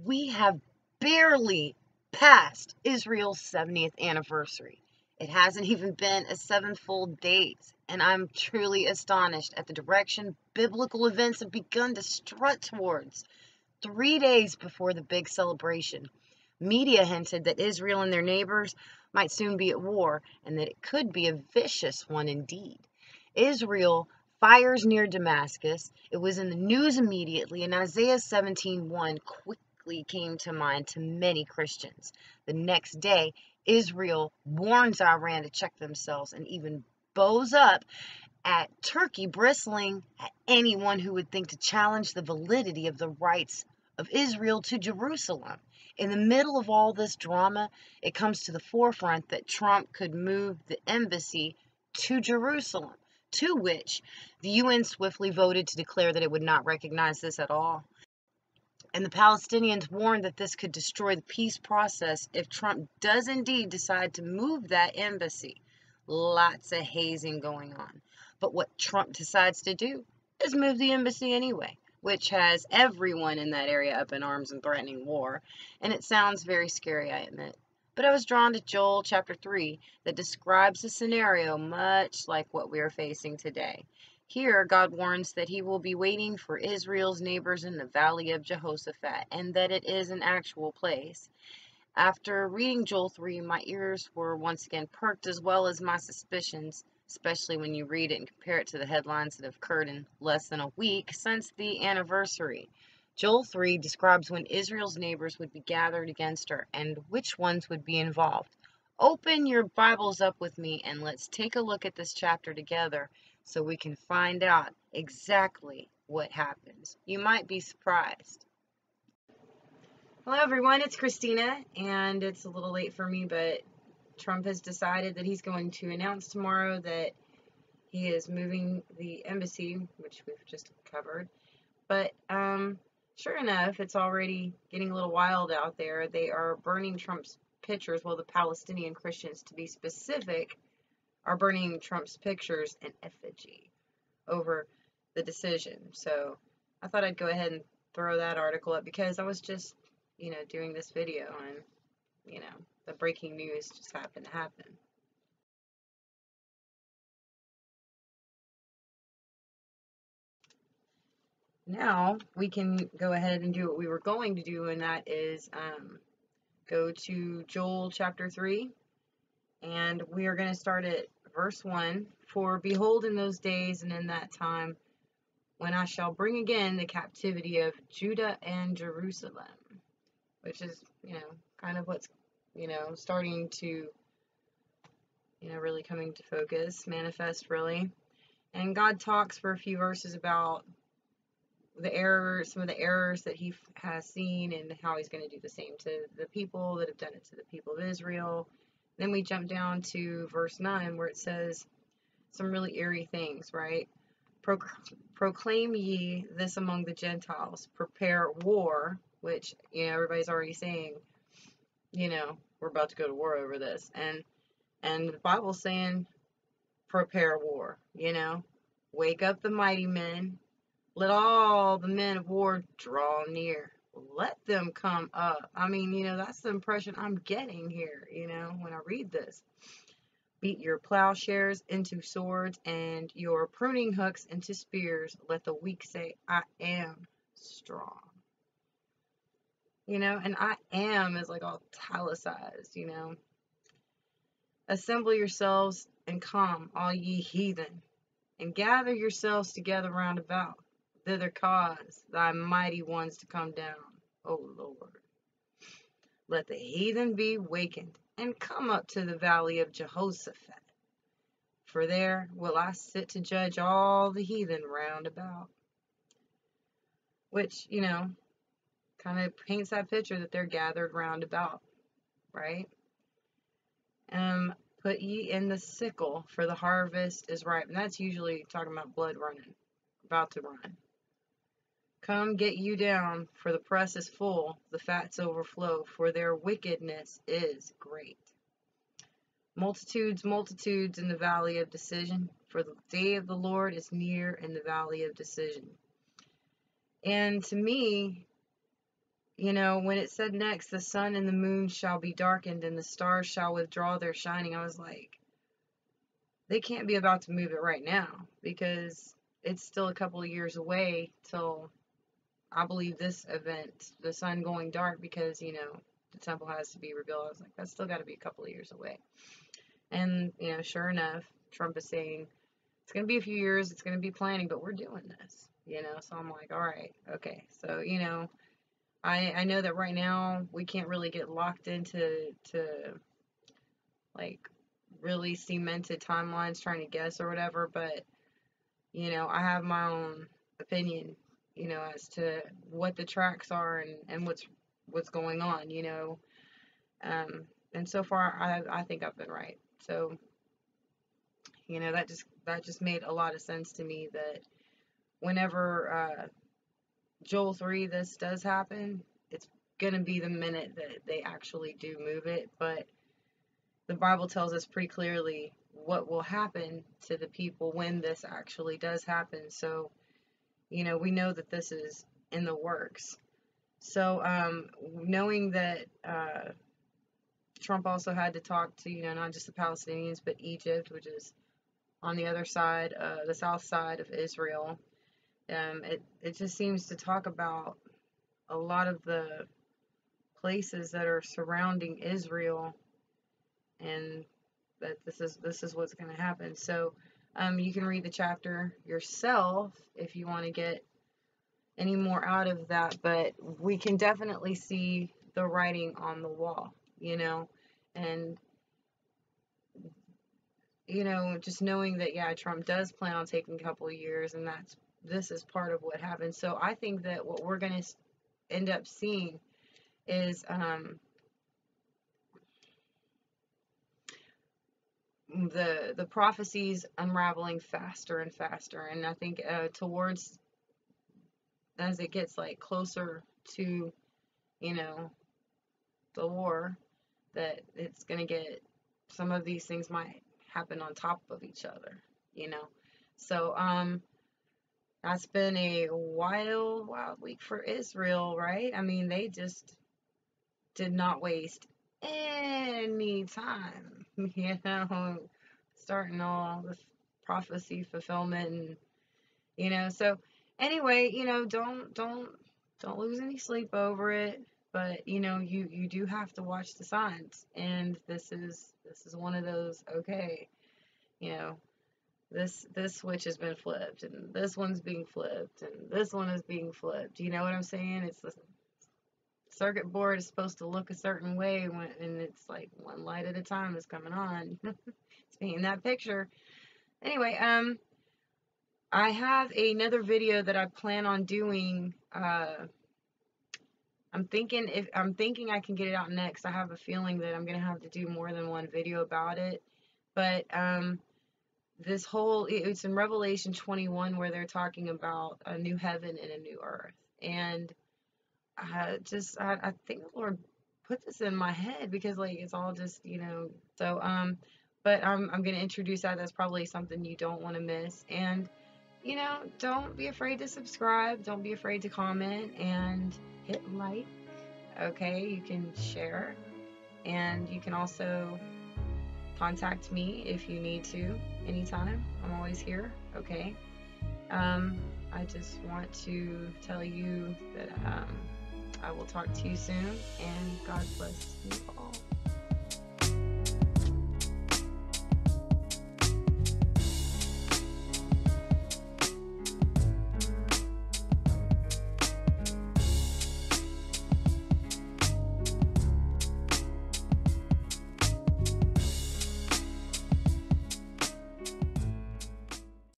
We have barely passed Israel's 70th anniversary. It hasn't even been a 7 full days, and I'm truly astonished at the direction biblical events have begun to strut towards. 3 days before the big celebration, media hinted that Israel and their neighbors might soon be at war, and that it could be a vicious one indeed. Israel fires near Damascus. It was in the news immediately, and Isaiah 17:1 quickly came to mind to many Christians. The next day, Israel warns Iran to check themselves and even bows up at Turkey, bristling at anyone who would think to challenge the validity of the rights of Israel to Jerusalem. In the middle of all this drama, it comes to the forefront that Trump could move the embassy to Jerusalem, to which the UN swiftly voted to declare that it would not recognize this at all. And the Palestinians warned that this could destroy the peace process if Trump does indeed decide to move that embassy. Lots of hazing going on. But what Trump decides to do is move the embassy anyway, which has everyone in that area up in arms and threatening war. And it sounds very scary, I admit. But I was drawn to Joel chapter 3 that describes a scenario much like what we are facing today. Here, God warns that he will be waiting for Israel's neighbors in the valley of Jehoshaphat, and that it is an actual place. After reading Joel 3, my ears were once again perked, as well as my suspicions, especially when you read it and compare it to the headlines that have occurred in less than a week since the anniversary. Joel 3 describes when Israel's neighbors would be gathered against her and which ones would be involved. Open your Bibles up with me and let's take a look at this chapter together so we can find out exactly what happens. You might be surprised. Hello everyone, it's Christina, and it's a little late for me, but Trump has decided that he's going to announce tomorrow that he is moving the embassy, which we've just covered. But sure enough, it's already getting a little wild out there. They are burning Trump's pictures, well, the Palestinian Christians to be specific, are burning Trump's pictures in effigy over the decision. So I thought I'd go ahead and throw that article up because I was just, doing this video and, the breaking news just happened to happen. Now we can go ahead and do what we were going to do, and that is go to Joel chapter 3, and we are going to start at verse 1. For behold, in those days and in that time, when I shall bring again the captivity of Judah and Jerusalem, which is, kind of what's, starting to, really coming to focus, manifest really. And God talks for a few verses about some of the errors that he has seen and how he's going to do the same to the people that have done it to the people of Israel. Then we jump down to verse 9 where it says some really eerie things, right? Proclaim ye this among the Gentiles, prepare war, which, everybody's already saying, we're about to go to war over this. And the Bible's saying, prepare war, wake up the mighty men. Let all the men of war draw near. Let them come up. I mean, that's the impression I'm getting here, when I read this. Beat your plowshares into swords and your pruning hooks into spears. Let the weak say, I am strong. And I am is like all italicized, Assemble yourselves and come, all ye heathen, and gather yourselves together round about. Thither cause thy mighty ones to come down, O Lord. Let the heathen be wakened, and come up to the valley of Jehoshaphat. For there will I sit to judge all the heathen round about. Which, kind of paints that picture that they're gathered round about, right? Put ye in the sickle, for the harvest is ripe. And that's usually talking about blood running, about to run. Come, get you down, for the press is full, the fats overflow, for their wickedness is great. Multitudes, multitudes in the valley of decision, for the day of the Lord is near in the valley of decision. And to me, You know, when it said next, the sun and the moon shall be darkened and the stars shall withdraw their shining, I was like, they can't be about to move it right now, because it's still a couple of years away till, I believe, this event, the sun going dark, because, you know, the temple has to be rebuilt. I was like, that's still got to be a couple of years away. And, you know, sure enough, Trump is saying, it's going to be a few years, it's going to be planning, but we're doing this, you know? So I'm like, all right, okay. So, you know, I know that right now we can't really get locked into like really cemented timelines trying to guess or whatever, but you know, I have my own opinion, you know, as to what the tracks are and what's going on, you know. Um, and so far I think I've been right. So, you know, that just made a lot of sense to me, that whenever Joel 3 this does happen, it's gonna be the minute that they actually do move it. But the Bible tells us pretty clearly what will happen to the people when this actually does happen. So, you know, we know that this is in the works. So, knowing that Trump also had to talk to, you know, not just the Palestinians, but Egypt, which is on the other side, the south side of Israel, it just seems to talk about a lot of the places that are surrounding Israel, and that this is what's going to happen. So, you can read the chapter yourself if you want to get any more out of that, but we can definitely see the writing on the wall, you know, and you know, just knowing that, yeah, Trump does plan on taking a couple of years, and this is part of what happens. So I think that what we're going to end up seeing is the prophecies unraveling faster and faster, and I think towards, as it gets like closer to, you know, the war, that it's going to get, some of these things might happen on top of each other, you know. So that's been a wild week for Israel, right? I mean, they just did not waste any time, you know, starting all this prophecy fulfillment, and you know. So anyway, you know, don't lose any sleep over it, but you know, you do have to watch the signs, and this is one of those. Okay, you know, this switch has been flipped, and this one's being flipped, and this one is being flipped. You know what I'm saying? It's the circuit board is supposed to look a certain way and it's like one light at a time is coming on. It's painting that picture. Anyway, I have another video that I plan on doing. I'm thinking I can get it out next. I have a feeling that I'm gonna have to do more than one video about it. But this whole, it's in Revelation 21 where they're talking about a new heaven and a new earth. And I think the Lord put this in my head because like it's all just, you know. So but I'm gonna introduce that. That's probably something you don't want to miss. And you know, don't be afraid to subscribe. Don't be afraid to comment and hit like. Okay, you can share, and you can also contact me if you need to anytime. I'm always here. Okay. I just want to tell you that I will talk to you soon, and God bless you all.